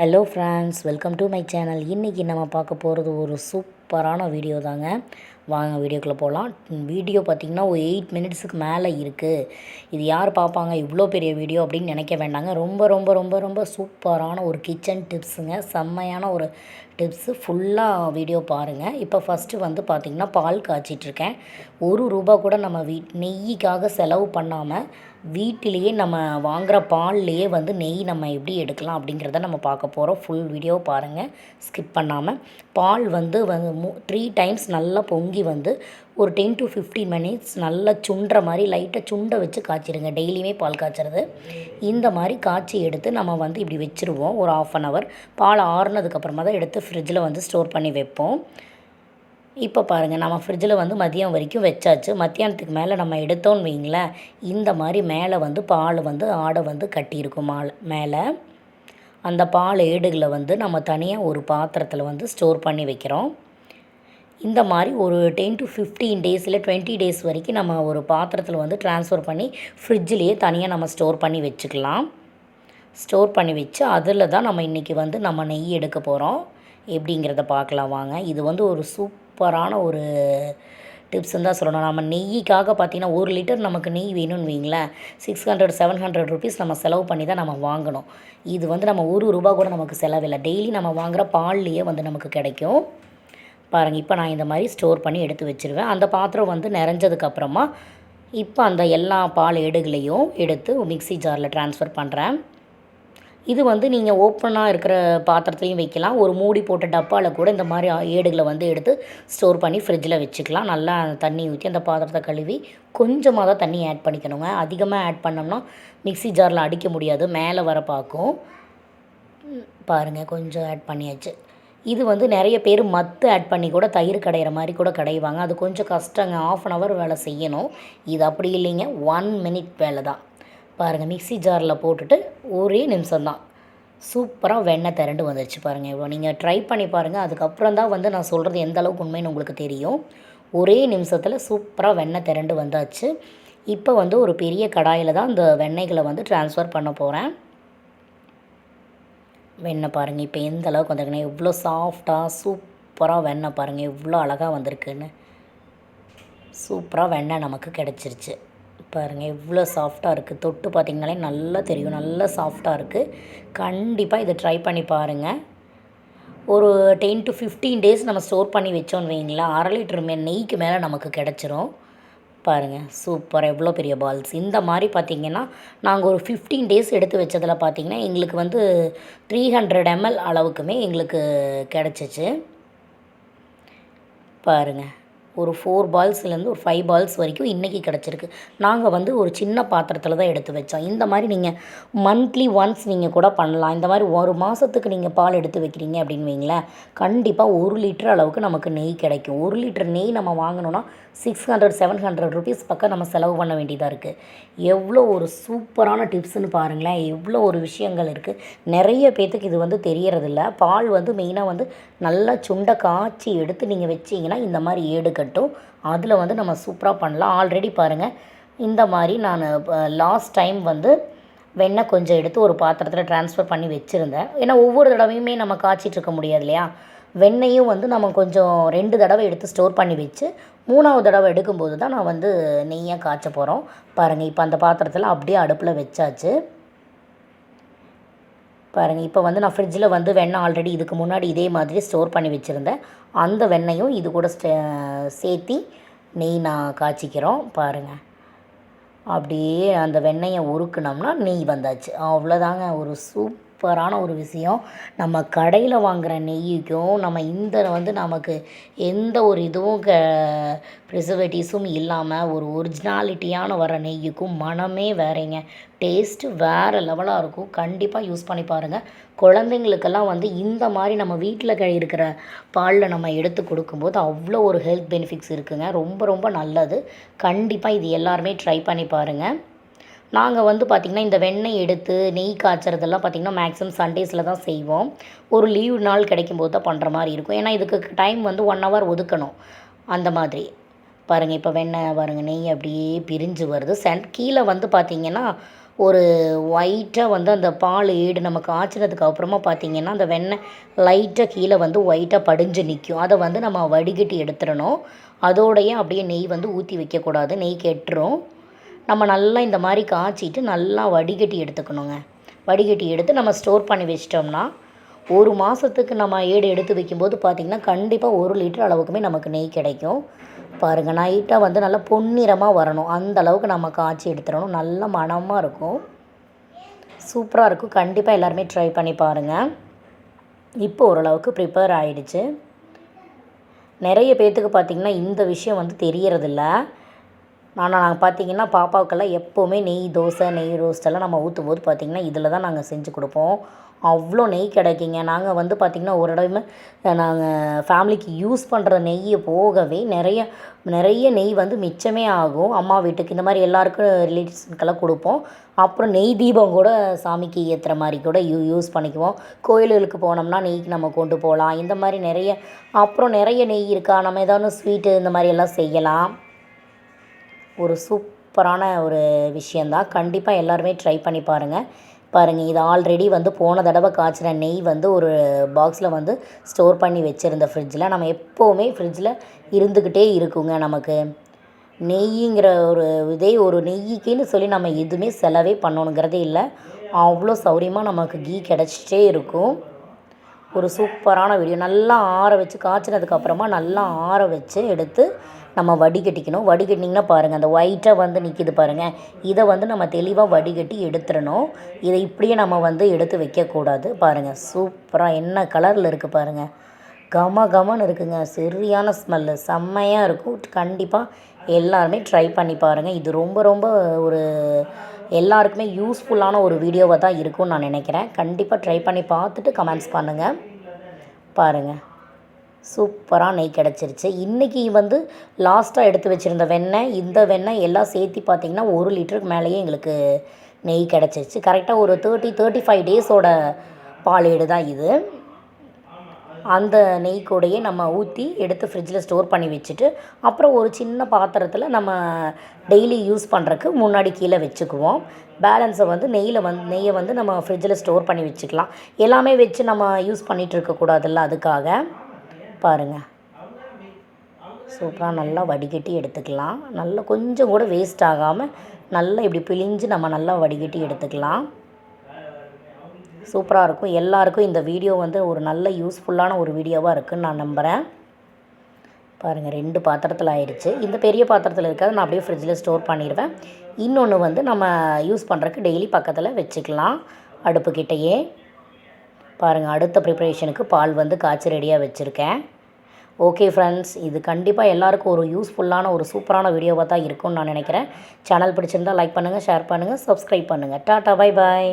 Hello friends, welcome to my channel. இன்றைக்கி நம்ம பார்க்க போகிறது ஒரு சூப்பரான வீடியோ தாங்க. வாங்க வீடியோக்குள்ளே போகலாம். வீடியோ பார்த்திங்கன்னா ஒரு 8 மினிட்ஸுக்கு மேலே இருக்குது. இது யார் பார்ப்பாங்க இவ்வளோ பெரிய வீடியோ அப்படின்னு நினைக்க வேண்டாங்க. ரொம்ப ரொம்ப ரொம்ப ரொம்ப சூப்பரான ஒரு கிச்சன் டிப்ஸுங்க. செம்மையான ஒரு டிப்ஸு. ஃபுல்லாக வீடியோ பாருங்கள். இப்போ ஃபஸ்ட்டு வந்து பார்த்திங்கன்னா பால் காய்ச்சிட்ருக்கேன். ₹1 கூட நம்ம நெய்யிக்காக செலவு பண்ணாமல் வீட்டிலேயே நம்ம வாங்குகிற பால்லையே வந்து நெய் நம்ம எப்படி எடுக்கலாம் அப்படிங்கிறத நம்ம பார்க்க போகிறோம். ஃபுல் வீடியோ பாருங்கள், ஸ்கிப் பண்ணாமல். பால் வந்து 3 டைம்ஸ் நல்லா பொங்கி வந்து ஒரு 10 to 15 மினிட்ஸ் நல்லா சுண்டுற மாதிரி லைட்டாக சுண்டை வச்சு காய்ச்சிடுங்க. டெய்லியுமே பால் காய்ச்சறது இந்த மாதிரி காய்ச்சி எடுத்து நம்ம வந்து இப்படி வச்சுருவோம். ஒரு 1/2 hour பால் ஆறுனதுக்கப்புறமா தான் எடுத்து ஃப்ரிட்ஜில் வந்து ஸ்டோர் பண்ணி வைப்போம். இப்போ பாருங்கள், நம்ம ஃப்ரிட்ஜில் வந்து மதியம் வரைக்கும் வச்சாச்சு. மத்தியானத்துக்கு மேலே நம்ம எடுத்தோன்னு வைங்களேன், இந்த மாதிரி மேலே வந்து பால் வந்து ஆடை வந்து கட்டியிருக்கும். மேலே அந்த பால் ஏடுகளை வந்து நம்ம தனியாக ஒரு பாத்திரத்தில் வந்து ஸ்டோர் பண்ணி வைக்கிறோம். இந்த மாதிரி ஒரு 10 to 15 days இல்லை 20 days வரைக்கும் நம்ம ஒரு பாத்திரத்தில் வந்து ட்ரான்ஸ்ஃபர் பண்ணி ஃப்ரிட்ஜிலேயே தனியாக நம்ம ஸ்டோர் பண்ணி வச்சுக்கலாம். ஸ்டோர் பண்ணி வச்சு அதில் தான் நம்ம இன்றைக்கி வந்து நம்ம நெய் எடுக்க போகிறோம். எப்படிங்கிறத பார்க்கலாம் வாங்க. இது வந்து ஒரு சூப்பரான ஒரு டிப்ஸுன்னு தான் சொல்லணும். நம்ம நெய்யிக்காக பார்த்திங்கன்னா 1 லிட்டர் நமக்கு நெய் வேணும்னு வைங்களேன், 600-700 ருபீஸ் நம்ம செலவு பண்ணி தான் நம்ம வாங்கணும். இது வந்து நம்ம ₹1 கூட நமக்கு செலவில்லை. டெய்லி நம்ம வாங்குகிற பால்லையே வந்து நமக்கு கிடைக்கும். பாருங்கள், இப்போ நான் இந்த மாதிரி ஸ்டோர் பண்ணி எடுத்து வச்சுருவேன். அந்த பாத்திரம் வந்து நிறைஞ்சதுக்கப்புறமா இப்போ அந்த எல்லா பால் ஏடுகளையும் எடுத்து மிக்ஸி ஜாரில் ட்ரான்ஸ்ஃபர் பண்ணுறேன். இது வந்து நீங்கள் ஓப்பனாக இருக்கிற பாத்திரத்துலையும் வைக்கலாம். ஒரு மூடி போட்ட டப்பாவில் கூட இந்த மாதிரி ஏடுகளை வந்து எடுத்து ஸ்டோர் பண்ணி ஃப்ரிட்ஜில் வச்சுக்கலாம். நல்லா தண்ணி ஊற்றி அந்த பாத்திரத்தை கழுவி கொஞ்சமாக தான் தண்ணி ஆட் பண்ணிக்கணுங்க. அதிகமாக ஆட் பண்ணோம்னா மிக்ஸி ஜாரில் அடிக்க முடியாது, மேலே வர பார்க்கும். பாருங்கள், கொஞ்சம் ஆட் பண்ணியாச்சு. இது வந்து நிறைய பேர் மத்து ஆட் பண்ணி கூட தயிர் கடையிற மாதிரி கூட கடைவாங்க. அது கொஞ்சம் கஷ்டங்க. 1/2 hour வேலை செய்யணும். இது அப்படி இல்லைங்க, 1 minute வேலை தான். பாருங்கள், மிக்ஸி ஜாரில் போட்டுட்டு ஒரே நிமிஷம் தான் சூப்பராக வெண்ணெய் திரண்டு வந்துடுச்சு. பாருங்கள், இவ்வளோ நீங்கள் ட்ரை பண்ணி பாருங்கள். அதுக்கப்புறம் தான் வந்து நான் சொல்கிறது எந்த அளவுக்கு உண்மைன்னு உங்களுக்கு தெரியும். ஒரே நிமிஷத்தில் சூப்பராக வெண்ணெய் திரண்டு வந்தாச்சு. இப்போ வந்து ஒரு பெரிய கடாயில் தான் இந்த வெண்ணெய்களை வந்து ட்ரான்ஸ்ஃபர் பண்ண போகிறேன். வெண்ணெய் பாருங்கள் இப்போ எந்த அளவுக்கு வந்திருக்குன்னு, எவ்வளோ சாஃப்டாக சூப்பராக வெண்ணெய் பாருங்கள் எவ்வளோ அழகாக வந்திருக்குன்னு. சூப்பராக வெண்ணெய் நமக்கு கிடச்சிருச்சு. பாருங்கள் எவ்வளோ சாஃப்டாக இருக்குது. தொட்டு பார்த்திங்கனாலே நல்லா தெரியும், நல்லா சாஃப்டாக இருக்குது. கண்டிப்பாக இதை ட்ரை பண்ணி பாருங்கள். ஒரு 10 to 15 days நம்ம ஸ்டோர் பண்ணி வச்சோன்னு வைங்களேன், 1/2 லிட்டர் நெய்க்கு மேலே நமக்கு கிடச்சிரும். பாருங்கள் சூப்பராக எவ்வளோ பெரிய பால்ஸ். இந்த மாதிரி பார்த்திங்கன்னா நாங்கள் ஒரு 15 days எடுத்து வச்சதில் பார்த்திங்கன்னா எங்களுக்கு வந்து 300 ml அளவுக்குமே எங்களுக்கு கிடச்சிச்சு. பாருங்கள், ஒரு 4 பால்ஸ்லேருந்து ஒரு 5 பால்ஸ் வரைக்கும் இன்றைக்கி கிடச்சிருக்கு. நாங்கள் வந்து ஒரு சின்ன பாத்திரத்தில் தான் எடுத்து வச்சோம். இந்த மாதிரி நீங்கள் மந்த்லி ஒன்ஸ் நீங்கள் கூட பண்ணலாம். இந்த மாதிரி ஒரு மாதத்துக்கு நீங்கள் பால் எடுத்து வைக்கிறீங்க அப்படின்னு வைங்களேன், கண்டிப்பாக 1 லிட்டர் அளவுக்கு நமக்கு நெய் கிடைக்கும். 1 லிட்டர் நெய் நம்ம வாங்கினோன்னா 600-700 ருபீஸ் பக்கம் நம்ம செலவு பண்ண வேண்டியதாக இருக்குது. எவ்வளோ ஒரு சூப்பரான டிப்ஸுன்னு பாருங்களேன். எவ்வளோ ஒரு விஷயங்கள் இருக்குது. நிறைய பேர்த்துக்கு இது வந்து தெரியறதில்ல. பால் வந்து மெயினாக வந்து நல்லா சுண்டை காய்ச்சி எடுத்து நீங்கள் வச்சிங்கன்னா இந்த மாதிரி ஏடு கட்டும். அதில் வந்து நம்ம சூப்பராக பண்ணலாம். ஆல்ரெடி பாருங்கள், இந்த மாதிரி நான் லாஸ்ட் டைம் வந்து வெண்ணெய் கொஞ்சம் எடுத்து ஒரு பாத்திரத்தில் ட்ரான்ஸ்ஃபர் பண்ணி வச்சுருந்தேன். ஏன்னா ஒவ்வொரு தடவையுமே நம்ம காய்ச்சிட்ருக்க முடியாது இல்லையா. வெண்ணெயும் வந்து நம்ம கொஞ்சம் 2 தடவை எடுத்து ஸ்டோர் பண்ணி வச்சு 3ஆவது தடவை எடுக்கும்போது தான் நான் வந்து நெய்யாக காய்ச்ச போகிறோம். பாருங்கள், இப்போ அந்த பாத்திரத்தில் அப்படியே அடுப்பில் வச்சாச்சு. பாருங்கள், இப்போ வந்து நான் ஃப்ரிட்ஜில் வந்து வெண்ணெய் ஆல்ரெடி இதுக்கு முன்னாடி இதே மாதிரி ஸ்டோர் பண்ணி வச்சுருந்தேன். அந்த வெண்ணெயும் இது கூட சேர்த்தி நெய் நான் காய்ச்சிக்கிறோம். பாருங்கள், அப்படியே அந்த வெண்ணெயை உருக்குனோம்னா நெய் வந்தாச்சு. அவ்வளோதாங்க. ஒரு சூப்பரான ஒரு விஷயம். நம்ம கடையில் வாங்குகிற நெய்யுக்கும் நம்ம இந்த வந்து நமக்கு எந்த ஒரு இதுவும் ப்ரிசர்வேட்டிவ்ஸும் இல்லாமல் ஒரு ஒரிஜினாலிட்டியான வர நெய்யுக்கும் மனமே வேறேங்க. டேஸ்ட்டு வேறு லெவலாக இருக்கும். கண்டிப்பாக யூஸ் பண்ணி பாருங்கள். குழந்தைங்களுக்கெல்லாம் வந்து இந்த மாதிரி நம்ம வீட்டில் இருக்கிற பாலில் நம்ம எடுத்து கொடுக்கும்போது அவ்வளோ ஒரு ஹெல்த் பெனிஃபிட்ஸ் இருக்குங்க. ரொம்ப ரொம்ப நல்லது. கண்டிப்பாக இது எல்லாருமே ட்ரை பண்ணி பாருங்கள். நாங்கள் வந்து பார்த்திங்கன்னா இந்த வெண்ணெய் எடுத்து நெய் காய்ச்சறதெல்லாம் பார்த்திங்கன்னா மேக்ஸிமம் சண்டேஸில் தான் செய்வோம். ஒரு லீவ் நாள் கிடைக்கும்போது தான் பண்ணுற மாதிரி இருக்கும். ஏன்னா இதுக்கு டைம் வந்து 1 hour ஒதுக்கணும். அந்த மாதிரி பாருங்கள், இப்போ வெண்ணெய் பாருங்கள் நெய் அப்படியே பிரிஞ்சு வருது. கீழே வந்து பார்த்திங்கன்னா ஒரு ஒயிட்டாக வந்து அந்த பால் ஏடு நம்ம காய்ச்சினதுக்கு அப்புறமா பார்த்திங்கன்னா அந்த வெண்ணெய் லைட்டாக கீழே வந்து ஒயிட்டாக படிஞ்சு நிற்கும். அதை வந்து நம்ம வடிகட்டி எடுத்துடணும். அதோடையே அப்படியே நெய் வந்து ஊற்றி வைக்கக்கூடாது, நெய் கெட்டுரும். நம்ம நல்லா இந்த மாதிரி காய்ச்சிட்டு நல்லா வடிகட்டி எடுத்துக்கணுங்க. வடிகட்டி எடுத்து நம்ம ஸ்டோர் பண்ணி வச்சிட்டோம்னா ஒரு மாதத்துக்கு நம்ம ஏடு எடுத்து வைக்கும்போது பார்த்திங்கன்னா கண்டிப்பாக 1 லிட்டர் அளவுக்குமே நமக்கு நெய் கிடைக்கும். பாருங்கள், நைட்டாக வந்து நல்லா பொன்னிறமாக வரணும், அந்த அளவுக்கு நம்ம காய்ச்சி எடுத்துடணும். நல்ல மணமாக இருக்கும், சூப்பராக இருக்கும். கண்டிப்பாக எல்லாருமே ட்ரை பண்ணி பாருங்கள். இப்போ ஓரளவுக்கு ப்ரிப்பேர் ஆகிடுச்சு. நிறைய பேர்த்துக்கு பார்த்திங்கன்னா இந்த விஷயம் வந்து தெரியறதில்ல. நாங்கள் பார்த்திங்கன்னா பாப்பாவுக்கெல்லாம் எப்போவுமே நெய் தோசை, நெய் ரோஸ்ட்டெல்லாம் நம்ம ஊற்றும்போது பார்த்திங்கன்னா இதில் தான் நாங்கள் செஞ்சு கொடுப்போம். அவ்வளோ நெய் கிடைக்குங்க. நாங்கள் வந்து பார்த்திங்கன்னா ஒரு தடவை நாங்கள் ஃபேமிலிக்கு யூஸ் பண்ணுற நெய்யை போகவே நிறைய நெய் வந்து மிச்சமே ஆகும். அம்மா வீட்டுக்கு இந்த மாதிரி எல்லாருக்கும் ரிலேட்டிவ்ஸுக்கெல்லாம் கொடுப்போம். அப்புறம் நெய் தீபம் கூட சாமிக்கு ஏற்றுற மாதிரி கூட யூஸ் பண்ணிக்குவோம். கோயிலுக்கு போனோம்னா நெய்க்கு நம்ம கொண்டு போகலாம். இந்த மாதிரி அப்புறம் நிறைய நெய் இருக்கா, நம்ம ஏதாவது ஸ்வீட்டு இந்த மாதிரி எல்லாம் செய்யலாம். ஒரு சூப்பரான ஒரு விஷயந்தான். கண்டிப்பாக எல்லாருமே ட்ரை பண்ணி பாருங்கள். இது ஆல்ரெடி வந்து போன தடவை காய்ச்சின நெய் வந்து ஒரு பாக்ஸில் வந்து ஸ்டோர் பண்ணி வச்சுருந்த ஃப்ரிட்ஜில். நம்ம எப்போவுமே ஃப்ரிட்ஜில் இருந்துக்கிட்டே இருக்குங்க. நமக்கு நெய்யுங்கிற ஒரு நெய்யிக்குன்னு சொல்லி நம்ம எதுவுமே செலவே பண்ணணுங்கிறதே இல்லை. அவ்வளோ சௌரியமாக நமக்கு கீ கிடச்சிட்டே இருக்கும். ஒரு சூப்பரான வீடியோ. நல்லா ஆற வச்சு காய்ச்சினதுக்கப்புறமா நல்லா ஆற வச்சு எடுத்து நம்ம வடிகட்டிக்கணும். வடிகட்டினிங்கன்னா பாருங்கள், அந்த ஒயிட்டாக வந்து நிற்கிது பாருங்கள், இதை வந்து நம்ம தெளிவாக வடிகட்டி எடுத்துடணும். இதை இப்படியே நம்ம வந்து எடுத்து வைக்கக்கூடாது. பாருங்கள், சூப்பராக என்ன கலரில் இருக்குது பாருங்கள், கமன்னு இருக்குங்க. சரியான ஸ்மெல்லு, செம்மையாக இருக்கும். கண்டிப்பாக எல்லாருமே ட்ரை பண்ணி பாருங்கள். இது ரொம்ப ஒரு எல்லாருக்குமே யூஸ்ஃபுல்லான ஒரு வீடியோவாக தான் இருக்கும்னு நான் நினைக்கிறேன். கண்டிப்பாக ட்ரை பண்ணி பார்த்துட்டு கமெண்ட்ஸ் பண்ணுங்கள். பாருங்கள், சூப்பராக நெய் கிடச்சிருச்சு. இன்றைக்கி வந்து லாஸ்ட்டாக எடுத்து வச்சுருந்த வெண்ணெய், இந்த வெண்ணெய் எல்லாம் சேர்த்து பார்த்திங்கன்னா 1 லிட்டருக்கு மேலேயே எங்களுக்கு நெய் கிடச்சிருச்சு. கரெக்டாக ஒரு 35 டேஸோட பாலேடு தான் இது. அந்த நெய் கூடையே நம்ம ஊற்றி எடுத்து ஃப்ரிட்ஜில் ஸ்டோர் பண்ணி வச்சுட்டு, அப்புறம் ஒரு சின்ன பாத்திரத்தில் நம்ம டெய்லி யூஸ் பண்ணுறக்கு முன்னாடி கீழே வச்சுக்குவோம். பேலன்ஸை வந்து நெய்யை வந்து நம்ம ஃப்ரிட்ஜில் ஸ்டோர் பண்ணி வச்சுக்கலாம். எல்லாமே வச்சு நம்ம யூஸ் பண்ணிகிட்டு இருக்கக்கூடாதுல்ல, அதுக்காக. பாருங்கள், சூப்பராக நல்லா வடிகட்டி எடுத்துக்கலாம். நல்லா கொஞ்சம் கூட வேஸ்ட் ஆகாமல் நல்லா இப்படி பிழிஞ்சு நம்ம நல்லா வடிகட்டி எடுத்துக்கலாம். சூப்பராக இருக்கும். எல்லாருக்கும் இந்த வீடியோ வந்து ஒரு நல்ல யூஸ்ஃபுல்லான ஒரு வீடியோவாக இருக்குதுன்னு நான் நம்புகிறேன். பாருங்கள், 2 பாத்திரத்தில் ஆயிடுச்சு. இந்த பெரிய பாத்திரத்தில் இருக்காது, நான் அப்படியே ஃப்ரிட்ஜில் ஸ்டோர் பண்ணிடுவேன். இன்னொன்று வந்து நம்ம யூஸ் பண்ணுறதுக்கு டெய்லி பக்கத்தில் வச்சுக்கலாம், அடுப்புக்கிட்டேயே. பாருங்கள், அடுத்த ப்ரிப்பரேஷனுக்கு பால் வந்து காய்ச்சி ரெடியாக வச்சுருக்கேன். ஓகே ஃப்ரெண்ட்ஸ், இது கண்டிப்பாக எல்லாருக்கும் ஒரு யூஸ்ஃபுல்லான ஒரு சூப்பரான வீடியோவாக தான் இருக்கும்னு நான் நினைக்கிறேன். சேனல் பிடிச்சிருந்தால் லைக் பண்ணுங்கள், ஷேர் பண்ணுங்கள், சப்ஸ்கிரைப் பண்ணுங்கள். Tata, bye bye.